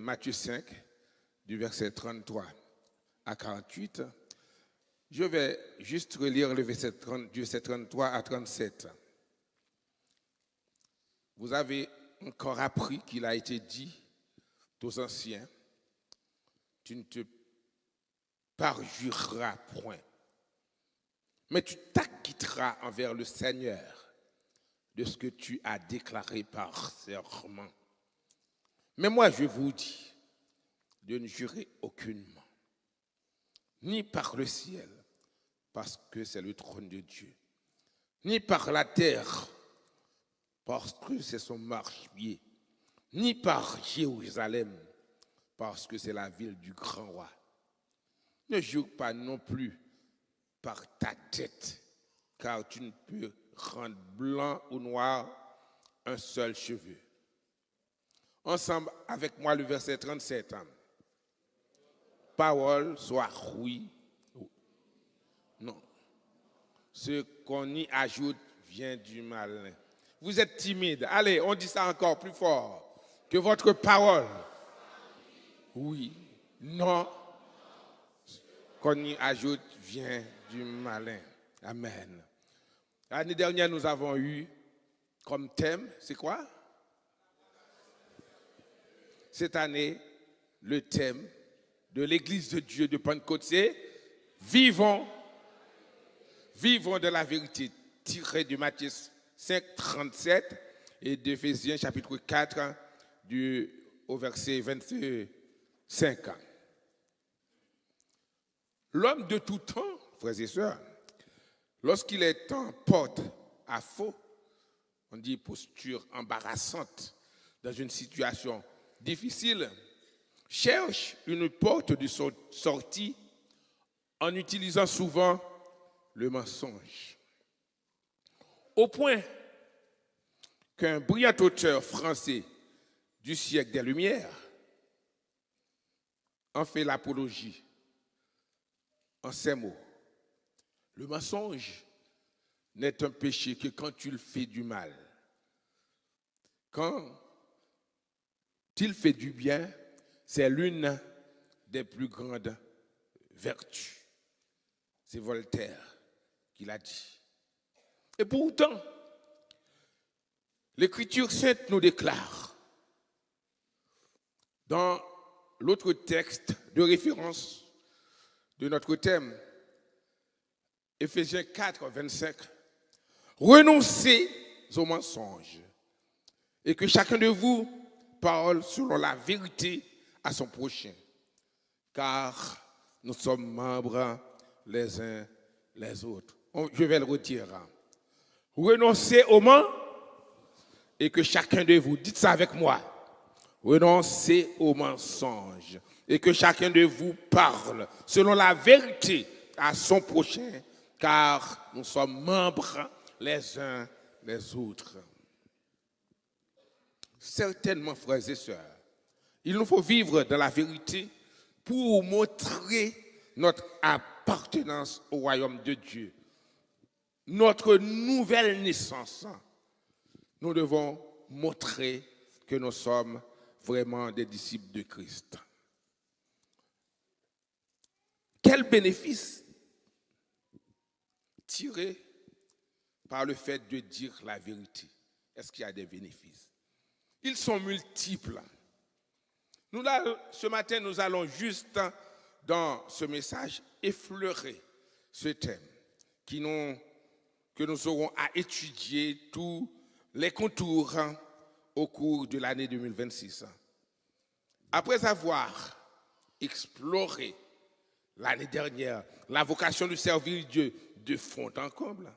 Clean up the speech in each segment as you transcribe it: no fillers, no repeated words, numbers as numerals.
Matthieu 5, du verset 33 à 48. Je vais juste relire le verset 33 à 37. Vous avez encore appris qu'il a été dit aux anciens, tu ne te parjureras point, mais tu t'acquitteras envers le Seigneur de ce que tu as déclaré par serment. Mais moi, je vous dis de ne jurer aucunement, ni par le ciel, parce que c'est le trône de Dieu, ni par la terre, parce que c'est son marchepied, ni par Jérusalem, parce que c'est la ville du grand roi. Ne jure pas non plus par ta tête, car tu ne peux rendre blanc ou noir un seul cheveu. Ensemble avec moi le verset 37. Parole soit oui. Non. Ce qu'on y ajoute vient du malin. Vous êtes timide. Allez, on dit ça encore plus fort. Que votre parole, oui, non, qu'on y ajoute vient du malin. Amen. L'année dernière, nous avons eu comme thème, c'est quoi? Cette année, le thème de l'Église de Dieu de Pentecôte, c'est vivons de la vérité, tiré de Matthieu 5, 37 et d'Éphésiens chapitre 4 au verset 25. L'homme de tout temps, frères et sœurs, lorsqu'il est en porte à faux, on dit posture embarrassante, dans une situation difficile, cherche une porte de sortie en utilisant souvent le mensonge. Au point qu'un brillant auteur français du siècle des Lumières en fait l'apologie en ces mots. Le mensonge n'est un péché que quand tu le fais du mal. Quand il fait du bien, c'est l'une des plus grandes vertus. C'est Voltaire qui l'a dit. Et pourtant, l'Écriture sainte nous déclare, dans l'autre texte de référence de notre thème, Éphésiens 4, 25, renoncez aux mensonges et que chacun de vous parle selon la vérité à son prochain, car nous sommes membres les uns les autres. Je vais le retirer. Renoncez aux mensonges et que chacun de vous, dites ça avec moi, renoncez aux mensonges et que chacun de vous parle selon la vérité à son prochain, car nous sommes membres les uns les autres. Certainement, frères et sœurs, il nous faut vivre dans la vérité pour montrer notre appartenance au royaume de Dieu, notre nouvelle naissance. Nous devons montrer que nous sommes vraiment des disciples de Christ. Quel bénéfice tiré par le fait de dire la vérité? Est-ce qu'il y a des bénéfices? Ils sont multiples. Ce matin, nous allons juste, dans ce message, effleurer ce thème que nous aurons à étudier tous les contours au cours de l'année 2026. Après avoir exploré l'année dernière la vocation de servir Dieu de fond en comble,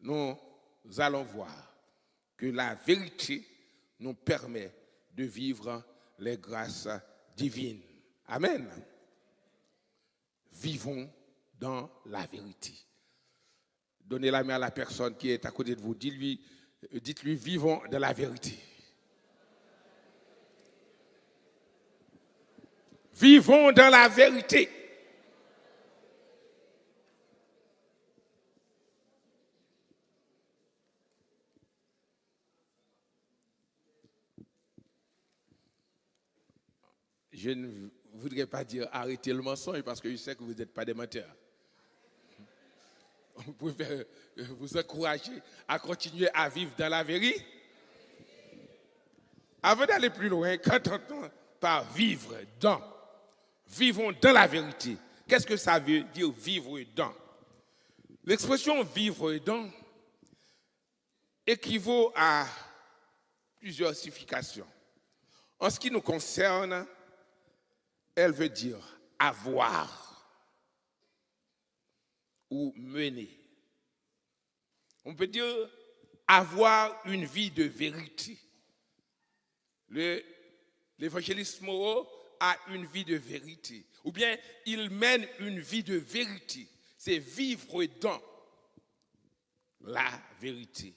nous allons voir que la vérité nous permet de vivre les grâces divines. Amen. Vivons dans la vérité. Donnez la main à la personne qui est à côté de vous. Dites-lui, vivons dans la vérité. Vivons dans la vérité. Je ne voudrais pas dire arrêtez le mensonge parce que je sais que vous n'êtes pas des menteurs. On préfère vous encourager à continuer à vivre dans la vérité. Avant d'aller plus loin, quand on entend par vivre dans, vivons dans la vérité, qu'est-ce que ça veut dire vivre dans? L'expression vivre dans équivaut à plusieurs significations. En ce qui nous concerne, elle veut dire avoir ou mener. On peut dire avoir une vie de vérité. L'évangéliste Moreau a une vie de vérité. Ou bien il mène une vie de vérité. C'est vivre dans la vérité.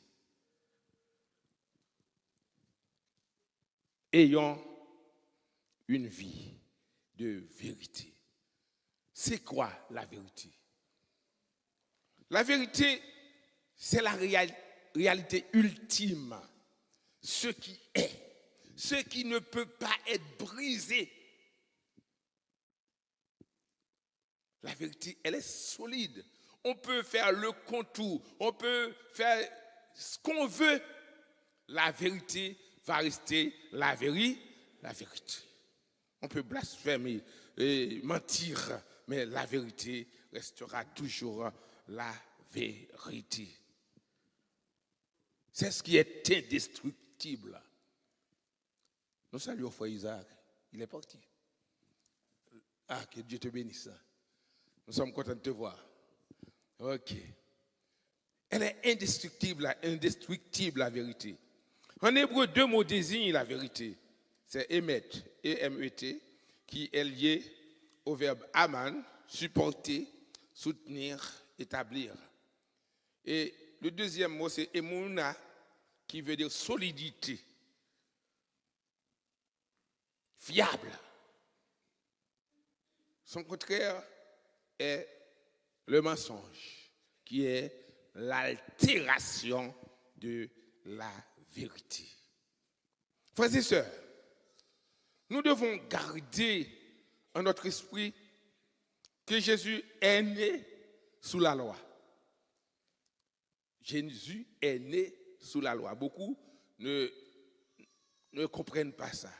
Ayons une vie de vérité. C'est quoi la vérité? La vérité, c'est la réalité ultime. Ce qui est, ce qui ne peut pas être brisé. La vérité, elle est solide. On peut faire le contour, on peut faire ce qu'on veut. La vérité va rester la vérité. On peut blasphémer et mentir, mais la vérité restera toujours la vérité. C'est ce qui est indestructible. Nous saluons frère Isaac. Il est parti. Ah, que Dieu te bénisse. Nous sommes contents de te voir. Ok. Elle est indestructible, la vérité. En hébreu, deux mots désignent la vérité. C'est émet, E-M-E-T, qui est lié au verbe aman, supporter, soutenir, établir. Et le deuxième mot, c'est emuna, qui veut dire solidité, fiable. Son contraire est le mensonge, qui est l'altération de la vérité. Frères et sœurs, nous devons garder en notre esprit que Jésus est né sous la loi. Jésus est né sous la loi. Beaucoup ne comprennent pas ça.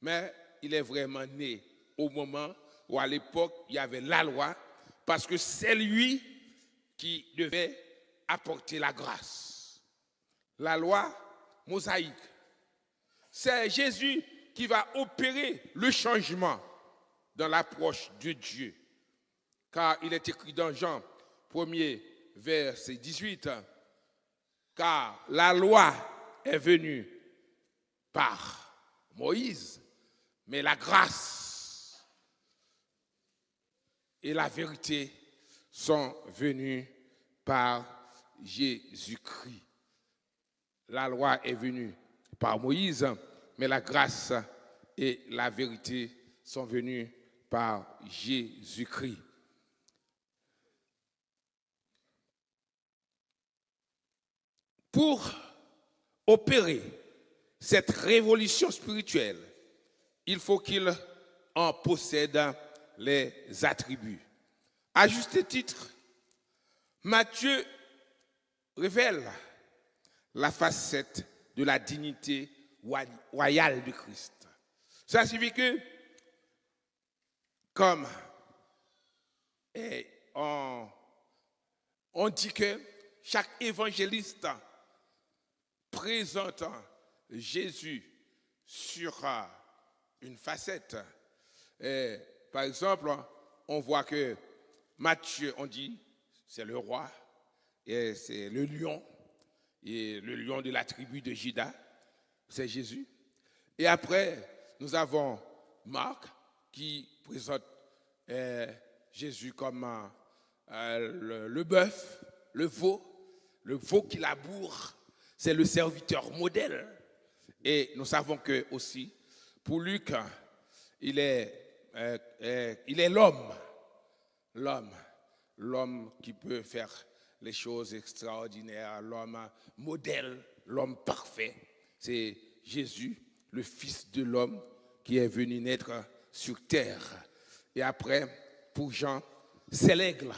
Mais il est vraiment né au moment où à l'époque il y avait la loi, parce que c'est lui qui devait apporter la grâce. La loi mosaïque. C'est Jésus qui va opérer le changement dans l'approche de Dieu. Car il est écrit dans Jean 1er, verset 18, car la loi est venue par Moïse, mais la grâce et la vérité sont venues par Jésus-Christ. La loi est venue par Moïse, mais la grâce et la vérité sont venues par Jésus-Christ. Pour opérer cette révolution spirituelle, il faut qu'il en possède les attributs. À juste titre, Matthieu révèle la facette de la dignité royale de Christ. Ça signifie que, comme on dit que chaque évangéliste présentant Jésus sur une facette. Par exemple, on voit que Matthieu, on dit, c'est le roi, et c'est le lion de la tribu de Juda, c'est Jésus. Et après, nous avons Marc qui présente Jésus comme le bœuf, le veau qui laboure, c'est le serviteur modèle. Et nous savons que aussi, pour Luc, il est l'homme qui peut faire les choses extraordinaires, l'homme modèle, l'homme parfait. C'est Jésus, le Fils de l'homme, qui est venu naître sur terre. Et après, pour Jean, c'est l'aigle.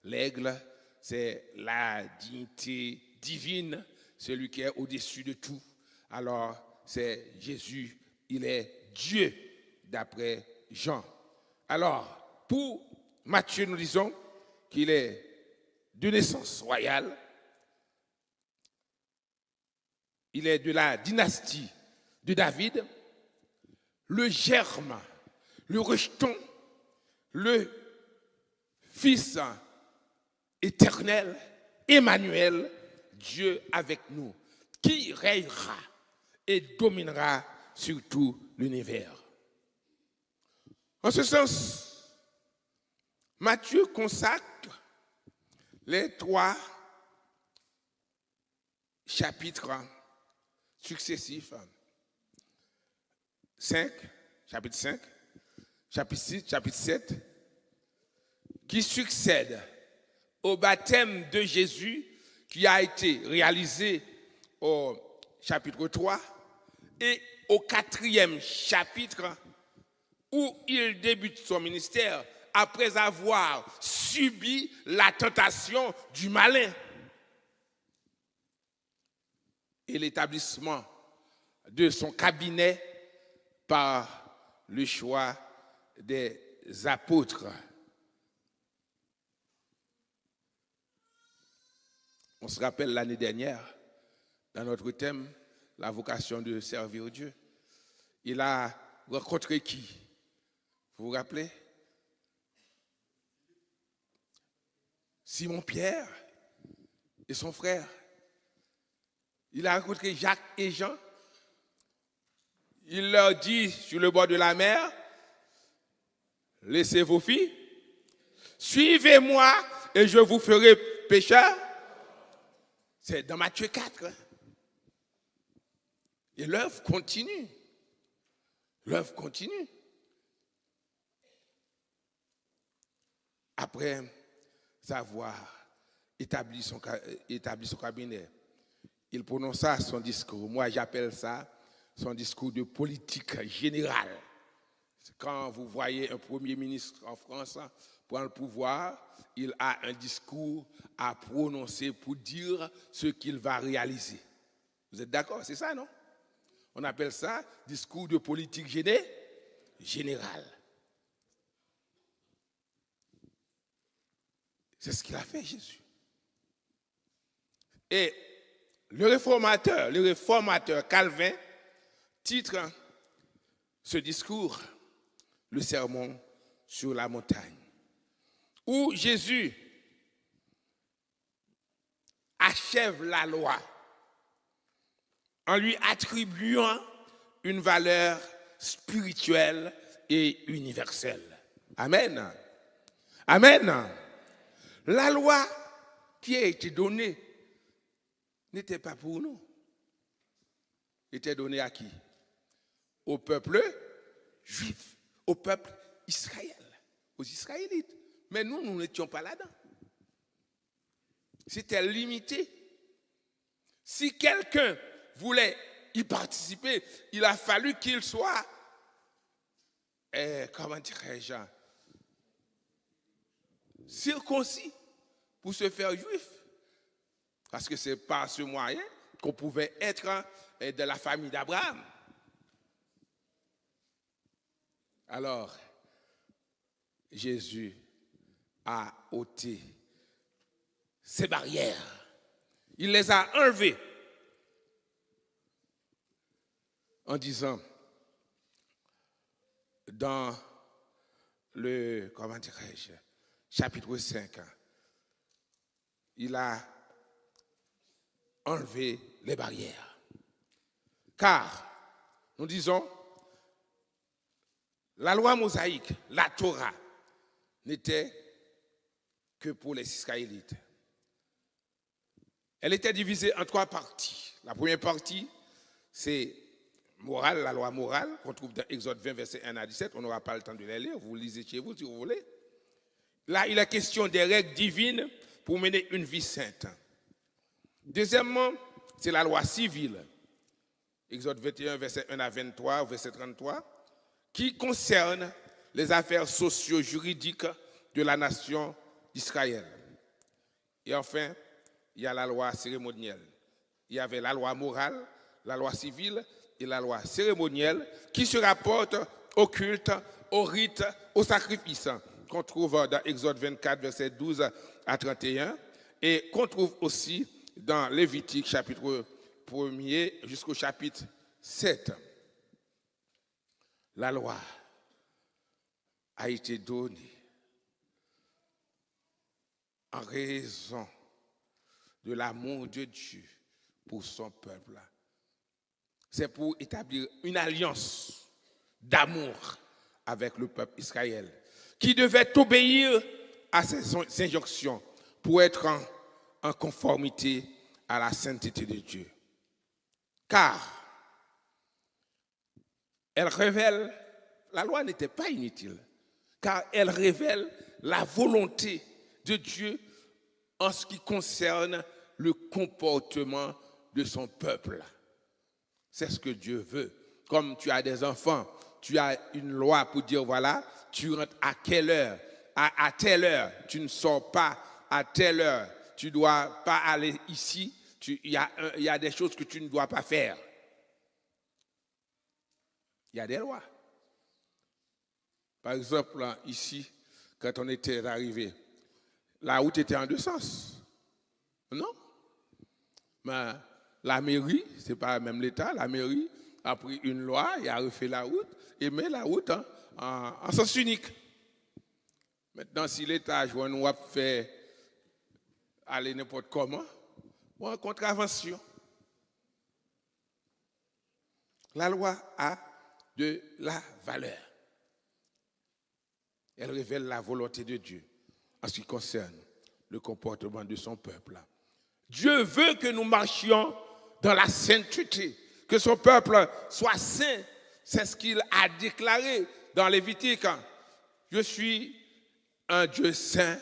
L'aigle, c'est la dignité divine, celui qui est au-dessus de tout. Alors, c'est Jésus, il est Dieu, d'après Jean. Alors, pour Matthieu, nous disons qu'il est de naissance royale. Il est de la dynastie de David, le germe, le rejeton, le Fils éternel, Emmanuel, Dieu avec nous, qui règnera et dominera sur tout l'univers. En ce sens, Matthieu consacre les 3 chapitres successifs, 5, chapitre 5, chapitre 6, chapitre 7, qui succèdent au baptême de Jésus qui a été réalisé au chapitre 3 et au 4e chapitre où il débute son ministère après avoir subi la tentation du malin et l'établissement de son cabinet par le choix des apôtres. On se rappelle l'année dernière, dans notre thème, la vocation de servir Dieu. Il a rencontré qui? Vous vous rappelez? Simon-Pierre et son frère. Il a rencontré Jacques et Jean. Il leur dit sur le bord de la mer, laissez vos filles, suivez-moi et je vous ferai pécheurs. C'est dans Matthieu 4. Et l'œuvre continue. L'œuvre continue. Après avoir établi son cabinet, il prononça son discours. Moi, j'appelle ça son discours de politique générale. Quand vous voyez un premier ministre en France prendre le pouvoir, il a un discours à prononcer pour dire ce qu'il va réaliser. Vous êtes d'accord? C'est ça, non? On appelle ça discours de politique générale. C'est ce qu'il a fait, Jésus. Et le réformateur Calvin titre ce discours le sermon sur la montagne, où Jésus achève la loi en lui attribuant une valeur spirituelle et universelle. Amen. Amen. La loi qui a été donnée n'était pas pour nous. Était donnée à qui? Au peuple juif, au peuple Israël, aux Israélites. Mais nous n'étions pas là-dedans. C'était limité. Si quelqu'un voulait y participer, il a fallu qu'il soit, comment dirais-je, circoncis pour se faire juif. Parce que c'est par ce moyen qu'on pouvait être de la famille d'Abraham. Alors, Jésus a ôté ces barrières. Il les a enlevées en disant dans le, comment dirais-je, chapitre 5, il a enlevé les barrières. Car, nous disons, la loi mosaïque, la Torah, n'était que pour les Israélites. Elle était divisée en 3 parties. La première partie, c'est morale, la loi morale, qu'on trouve dans Exode 20, versets 1 à 17. On n'aura pas le temps de les lire, vous lisez chez vous si vous voulez. Là, il est question des règles divines pour mener une vie sainte. Deuxièmement, c'est la loi civile. Exode 21, verset 1 à 23, verset 33, qui concerne les affaires socio-juridiques de la nation d'Israël. Et enfin, il y a la loi cérémonielle. Il y avait la loi morale, la loi civile et la loi cérémonielle qui se rapportent au culte, au rite, au sacrifice qu'on trouve dans Exode 24, verset 12 à 31 et qu'on trouve aussi dans Lévitique, chapitre 1er jusqu'au chapitre 7. La loi a été donnée en raison de l'amour de Dieu pour son peuple. C'est pour établir une alliance d'amour avec le peuple Israël, qui devait obéir à ces injonctions pour être en conformité à la sainteté de Dieu. Car elle révèle, la loi n'était pas inutile, car elle révèle la volonté de Dieu en ce qui concerne le comportement de son peuple. C'est ce que Dieu veut. Comme tu as des enfants, tu as une loi pour dire, voilà, tu rentres à quelle heure, à telle heure, tu ne sors pas à telle heure, tu ne dois pas aller ici, il y a des choses que tu ne dois pas faire. Il y a des lois. Par exemple, ici, quand on était arrivé, la route était en deux sens. Non? Mais la mairie, ce n'est pas même l'État, la mairie a pris une loi et a refait la route et met la route en sens unique. Maintenant, si l'État nous a fait aller n'importe comment, ou en contravention, la loi a de la valeur. Elle révèle la volonté de Dieu en ce qui concerne le comportement de son peuple. Dieu veut que nous marchions dans la sainteté, que son peuple soit saint. C'est ce qu'il a déclaré dans Lévitique. Je suis un Dieu saint,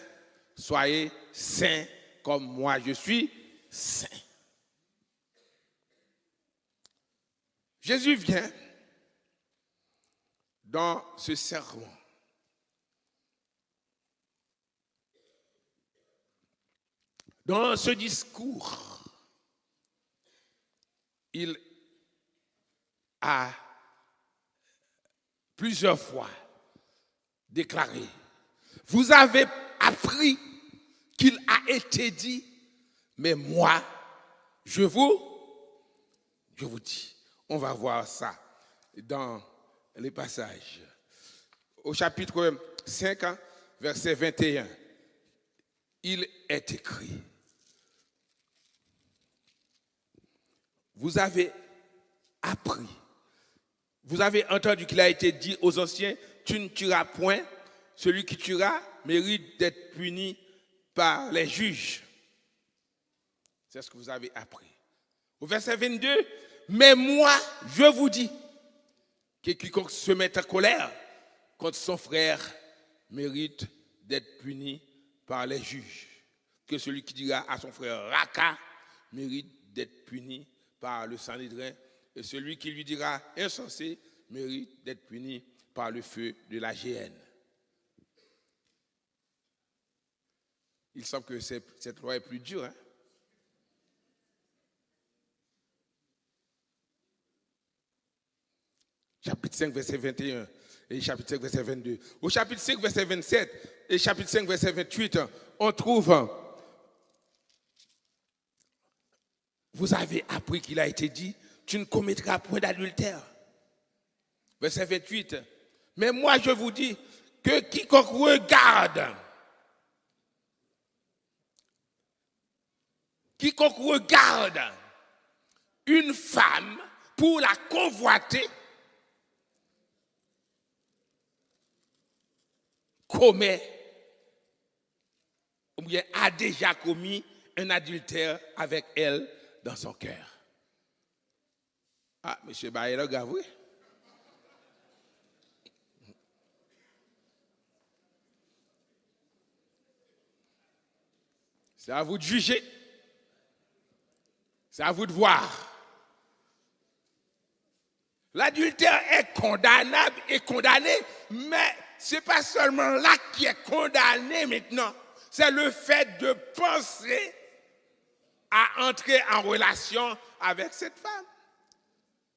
soyez saints comme moi je suis saint. Jésus vient dans ce sermon dans ce discours, il a plusieurs fois déclaré, vous avez appris qu'il a été dit, mais moi, je vous dis. On va voir ça dans les passages. Au chapitre 5, verset 21, il est écrit, vous avez appris, vous avez entendu qu'il a été dit aux anciens, tu ne tueras point, celui qui tuera mérite d'être puni par les juges. C'est ce que vous avez appris. Au verset 22, mais moi, je vous dis que quiconque se met en colère contre son frère mérite d'être puni par les juges. Que celui qui dira à son frère Raka mérite d'être puni par le Sanhédrin. Et celui qui lui dira insensé mérite d'être puni par le feu de la géhenne. Il semble que cette loi est plus dure. Hein? Chapitre 5, verset 21 et chapitre 5, verset 22. Au chapitre 5, verset 27 et chapitre 5, verset 28, on trouve, vous avez appris qu'il a été dit, tu ne commettras point d'adultère. Verset 28, mais moi je vous dis que quiconque regarde une femme pour la convoiter, commet ou bien a déjà commis un adultère avec elle dans son cœur. Ah, M. Baye, Gavoué. C'est à vous de juger. C'est à vous de voir. L'adultère est condamnable et condamné, mais ce n'est pas seulement l'acte qui est condamné maintenant, c'est le fait de penser à entrer en relation avec cette femme.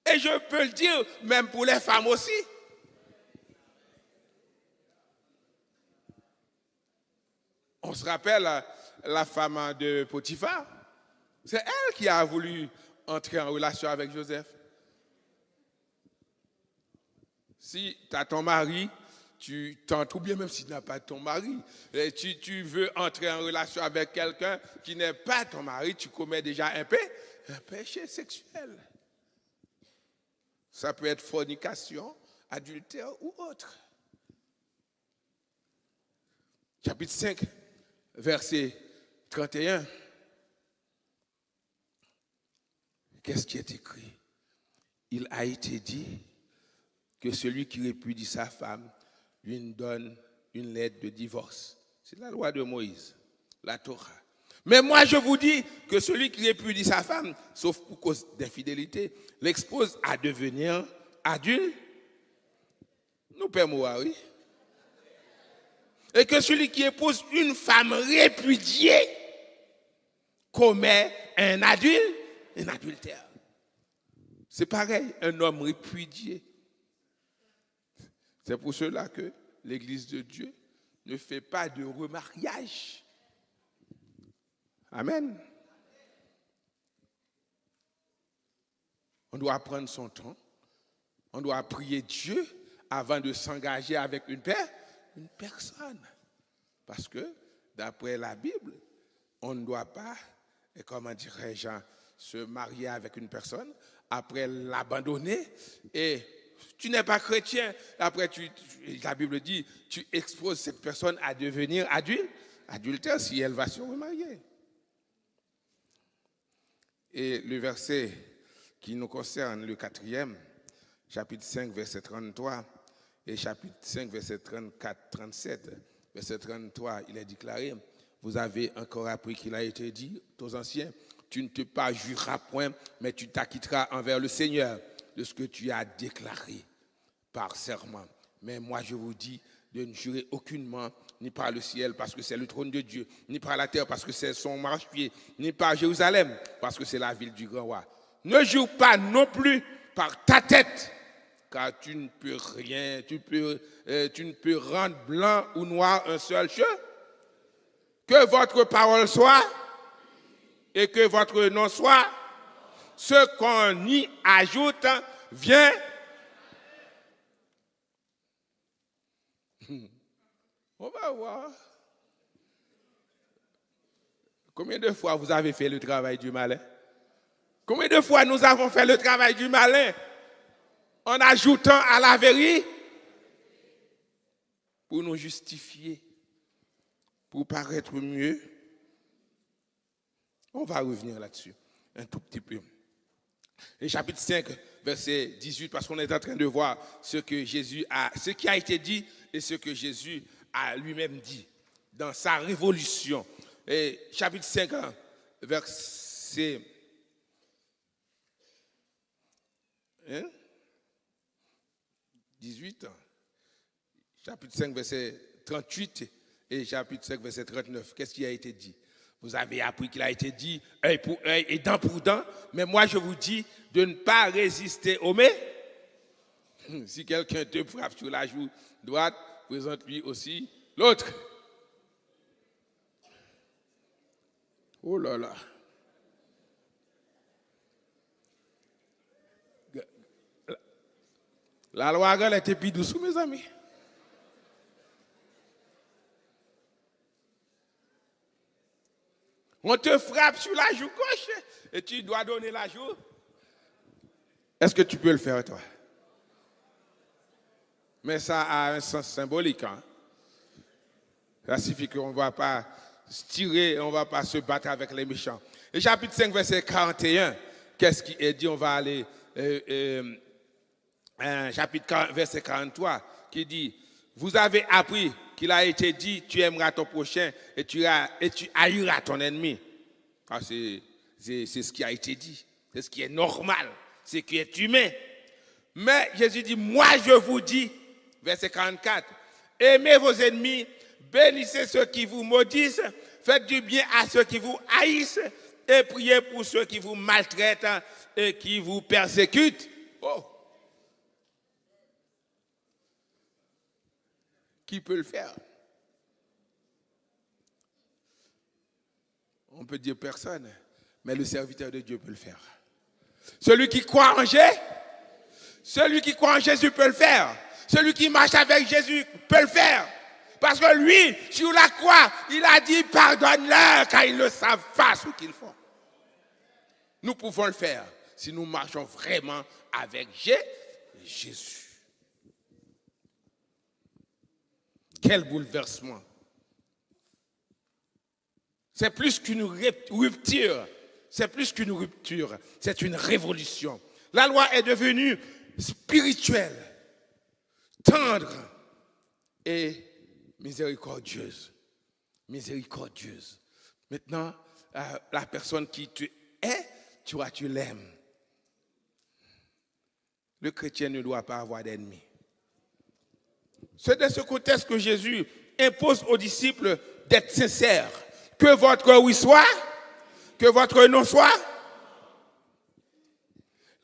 Et je peux le dire, même pour les femmes aussi. On se rappelle la femme de Potiphar. C'est elle qui a voulu entrer en relation avec Joseph. Si tu as ton mari, tu tentes, ou bien même si tu n'as pas ton mari, et tu veux entrer en relation avec quelqu'un qui n'est pas ton mari, tu commets déjà un péché sexuel. Ça peut être fornication, adultère ou autre. Chapitre 5, verset 31. Qu'est-ce qui est écrit? Il a été dit que celui qui répudie sa femme lui donne une lettre de divorce. C'est la loi de Moïse, la Torah. Mais moi, je vous dis que celui qui répudie sa femme, sauf pour cause d'infidélité, l'expose à devenir adulte. Nous perdons, oui. Et que celui qui épouse une femme répudiée commet un adultère. C'est pareil, un homme répudié. C'est pour cela que l'Église de Dieu ne fait pas de remariage. Amen. On doit prendre son temps. On doit prier Dieu avant de s'engager avec une personne. Parce que, d'après la Bible, on ne doit pas, comment dirais-je, se marier avec une personne, après l'abandonner, et tu n'es pas chrétien. Après, la Bible dit, tu exposes cette personne à devenir adultère si elle va se remarier. Et le verset qui nous concerne, le 4e, chapitre 5, verset 33, et chapitre 5, verset 34-37, verset 33, il est déclaré, vous avez encore appris qu'il a été dit aux anciens, tu ne te parjureras point, mais tu t'acquitteras envers le Seigneur de ce que tu as déclaré par serment. Mais moi, je vous dis de ne jurer aucunement, ni par le ciel, parce que c'est le trône de Dieu, ni par la terre, parce que c'est son marchepied, ni par Jérusalem, parce que c'est la ville du grand roi. Ne jure pas non plus par ta tête, car tu ne peux rien, tu ne peux rendre blanc ou noir un seul cheveu. Que votre parole soit et que votre nom soit, ce qu'on y ajoute vient. On va voir. Combien de fois vous avez fait le travail du malin? Combien de fois nous avons fait le travail du malin en ajoutant à la vérité pour nous justifier, pour paraître mieux? On va revenir là-dessus un tout petit peu. Et chapitre 5, verset 18, parce qu'on est en train de voir ce qui a été dit et ce que Jésus a lui-même dit dans sa révolution. Et chapitre 5, verset 18, chapitre 5, verset 38 et chapitre 5, verset 39. Qu'est-ce qui a été dit? Vous avez appris qu'il a été dit œil pour œil et dent pour dent, mais moi je vous dis de ne pas résister au mets. Si quelqu'un te frappe sur la joue droite, présente-lui aussi l'autre. Oh là là. La loi elle était plus douce, mes amis. On te frappe sur la joue gauche et tu dois donner la joue. Est-ce que tu peux le faire, toi? Mais ça a un sens symbolique. Hein? Ça signifie qu'on ne va pas se tirer, on ne va pas se battre avec les méchants. Et chapitre 5, verset 41, qu'est-ce qui est dit? On va aller, chapitre verset 43, qui dit, vous avez appris qu'il a été dit, tu aimeras ton prochain et tu haïras ton ennemi. Ah, c'est ce qui a été dit, c'est ce qui est normal, c'est ce qui est humain. Mais Jésus dit, moi je vous dis, verset 44, aimez vos ennemis, bénissez ceux qui vous maudissent, faites du bien à ceux qui vous haïssent et priez pour ceux qui vous maltraitent et qui vous persécutent. Oh. Qui peut le faire? On peut dire personne, mais le serviteur de Dieu peut le faire. Celui qui croit en Jésus, celui qui croit en Jésus peut le faire. Celui qui marche avec Jésus peut le faire. Parce que lui, sur la croix, il a dit pardonne-leur car ils ne savent pas ce qu'ils font. Nous pouvons le faire si nous marchons vraiment avec Jésus. Quel bouleversement. C'est plus qu'une rupture. C'est plus qu'une rupture. C'est une révolution. La loi est devenue spirituelle, tendre et miséricordieuse. Miséricordieuse. Maintenant, la personne qui tu es, tu l'aimes. Le chrétien ne doit pas avoir d'ennemis. C'est de ce contexte que Jésus impose aux disciples d'être sincères. Que votre oui soit, que votre non soit.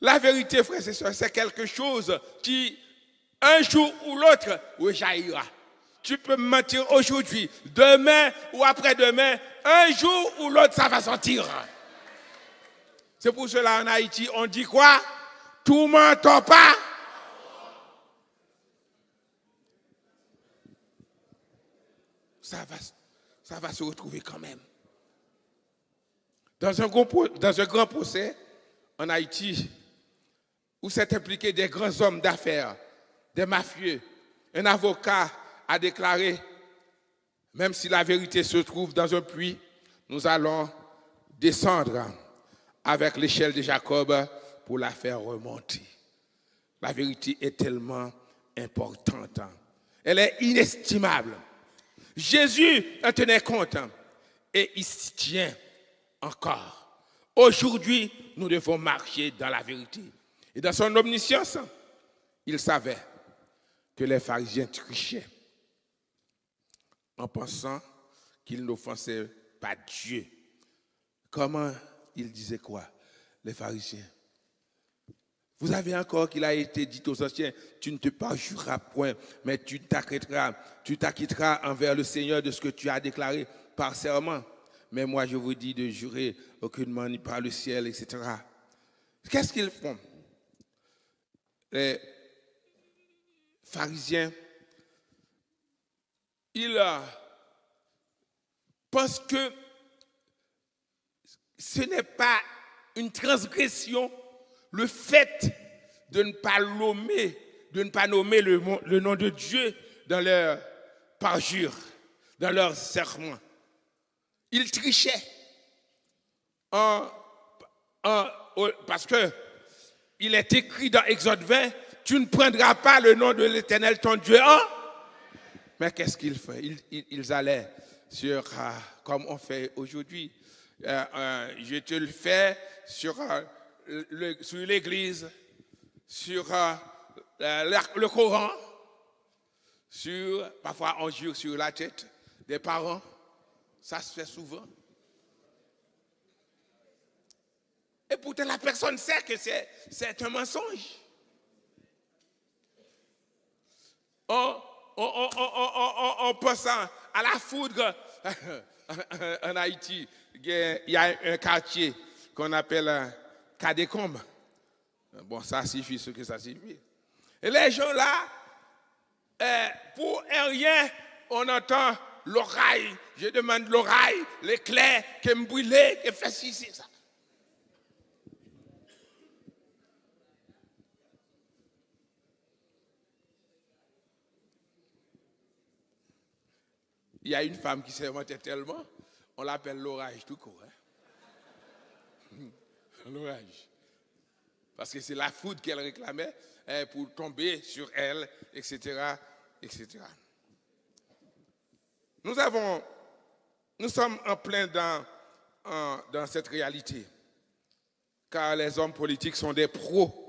La vérité, frères et sœurs, c'est quelque chose qui, un jour ou l'autre, rejaillira. Tu peux me mentir aujourd'hui, demain ou après-demain, un jour ou l'autre, ça va sortir. C'est pour cela en Haïti, on dit quoi? Tout menton pas. Ça va se retrouver quand même. Dans un grand procès en Haïti, où s'est impliqué des grands hommes d'affaires, des mafieux, un avocat a déclaré, même si la vérité se trouve dans un puits, nous allons descendre avec l'échelle de Jacob pour la faire remonter. La vérité est tellement importante. Elle est inestimable. Jésus en tenait compte et il s'y tient encore. Aujourd'hui, nous devons marcher dans la vérité. Et dans son omniscience, il savait que les pharisiens trichaient en pensant qu'ils n'offensaient pas Dieu. Comment il disait quoi, les pharisiens? Vous avez encore qu'il a été dit aux anciens, tu ne te parjureras point, mais tu t'acquitteras envers le Seigneur de ce que tu as déclaré par serment. Mais moi, je vous dis de jurer aucunement ni par le ciel, etc. Qu'est-ce qu'ils font? Les pharisiens, ils pensent que ce n'est pas une transgression le fait de ne pas nommer le nom de Dieu dans leur parjure, dans leur serment. Ils trichaient parce que il est écrit dans Exode 20, tu ne prendras pas le nom de l'Éternel ton Dieu. Mais qu'est-ce qu'ils font? Ils allaient sur, comme on fait aujourd'hui, je te le fais sur l'église, sur le Coran, parfois on jure sur la tête des parents. Ça se fait souvent. Et pourtant la personne sait que c'est un mensonge. On pense à la foudre. En Haïti, il y a un quartier qu'on appelle Cadécombe. Bon, ça suffit ce que ça suffit. Et les gens là, pour rien, on entend l'oreille. Je demande l'oreille, l'éclair, qui me brûle, qui fait ci, ça. Il y a une femme qui s'est inventée tellement, on l'appelle l'orage tout court. L'orage. Parce que c'est la foudre qu'elle réclamait pour tomber sur elle, etc., etc. Nous sommes en plein dans cette réalité, car les hommes politiques sont des pros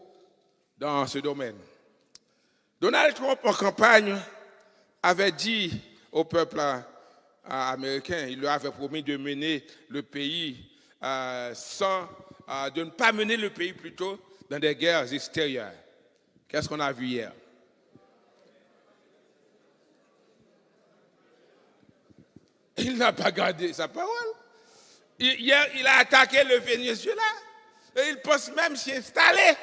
dans ce domaine. Donald Trump, en campagne, avait dit au peuple américain, il leur avait promis de mener le pays de ne pas mener le pays plutôt dans des guerres extérieures. Qu'est-ce qu'on a vu hier? Il n'a pas gardé sa parole. Hier, il a attaqué le Venezuela et il pense même s'y installer.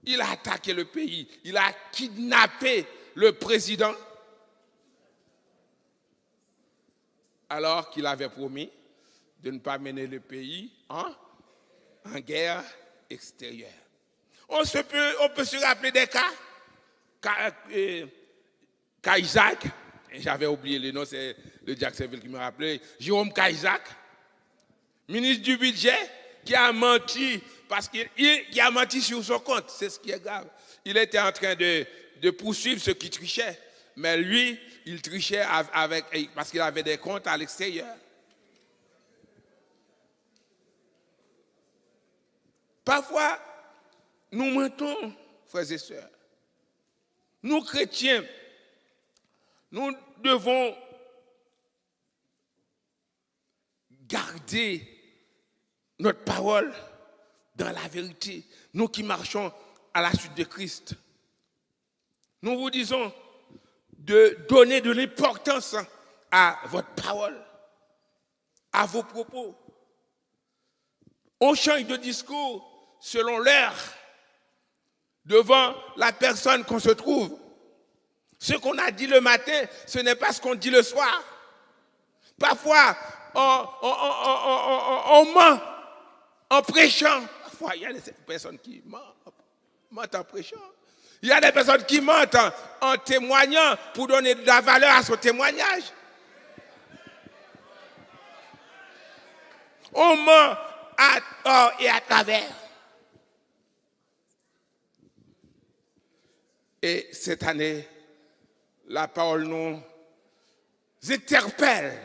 Il a attaqué le pays, il a kidnappé le président alors qu'il avait promis de ne pas mener le pays en guerre extérieure. On peut se rappeler des cas Cahuzac, j'avais oublié le nom, c'est le Jacksonville qui me rappelait, Jérôme Cahuzac, ministre du budget, qui a menti, parce qu'il a menti sur son compte, c'est ce qui est grave. Il était en train de poursuivre ceux qui trichaient, mais lui, il trichait parce qu'il avait des comptes à l'extérieur. Parfois, nous mentons, frères et sœurs. Nous, chrétiens, nous devons garder notre parole dans la vérité. Nous qui marchons à la suite de Christ. Nous vous disons de donner de l'importance à votre parole, à vos propos. On change de discours selon l'heure devant la personne qu'on se trouve. Ce qu'on a dit le matin, ce n'est pas ce qu'on dit le soir. Parfois, on ment en prêchant. Parfois, il y a des personnes qui mentent en prêchant. Il y a des personnes qui mentent en témoignant pour donner de la valeur à son témoignage. On ment à tort et à travers. Et cette année, la parole nous interpelle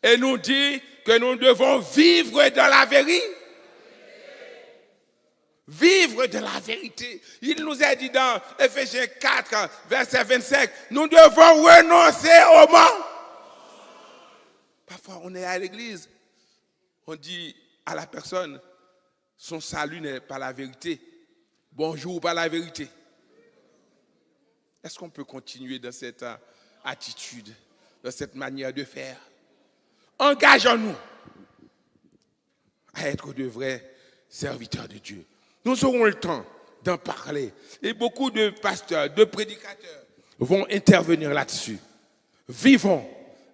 et nous dit que nous devons vivre dans la vérité. Vivre de la vérité. Il nous a dit dans Ephésiens 4, verset 25, nous devons renoncer au mensonge. Parfois, on est à l'église, on dit à la personne, son salut n'est pas la vérité. Bonjour, pas la vérité. Est-ce qu'on peut continuer dans cette attitude, dans cette manière de faire? Engageons-nous à être de vrais serviteurs de Dieu. Nous aurons le temps d'en parler. Et beaucoup de pasteurs, de prédicateurs vont intervenir là-dessus. Vivons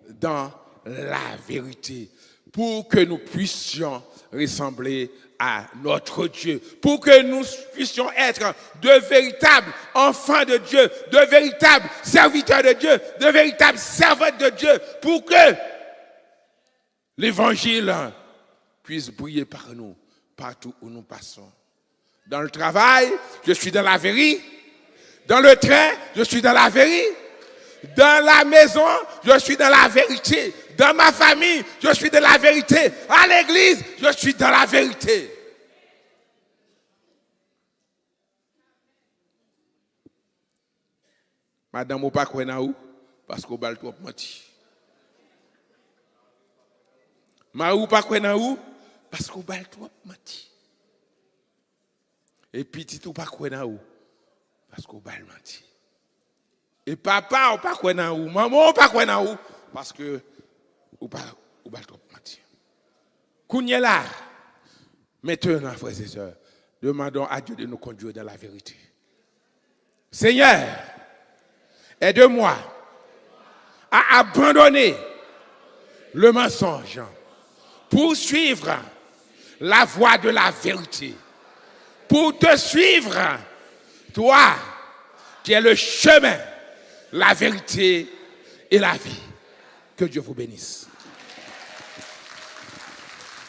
dans la vérité pour que nous puissions ressembler à notre Dieu, pour que nous puissions être de véritables enfants de Dieu, de véritables serviteurs de Dieu, de véritables servantes de Dieu, pour que l'évangile puisse briller par nous, partout où nous passons. Dans le travail, je suis dans la vérité. Dans le train, je suis dans la vérité. Dans la maison, je suis dans la vérité. Dans ma famille, je suis dans la vérité. À l'église, je suis dans la vérité. Madame, ou pas quoi où? Parce qu'on va trop mentir. Ma ou pas quoi où? Parce qu'on va trop mentir. Et petit ou pas quoi où? Parce qu'on va mentir. Et papa ou pas quoi où? Maman ou pas quoi où? Parce que ou pas trop mentir. Kounya là. Maintenant, frères et sœurs, demandons à Dieu de nous conduire dans la vérité. Seigneur, aide-moi à abandonner le mensonge pour suivre la voie de la vérité. Pour te suivre, toi qui es le chemin, la vérité et la vie. Que Dieu vous bénisse.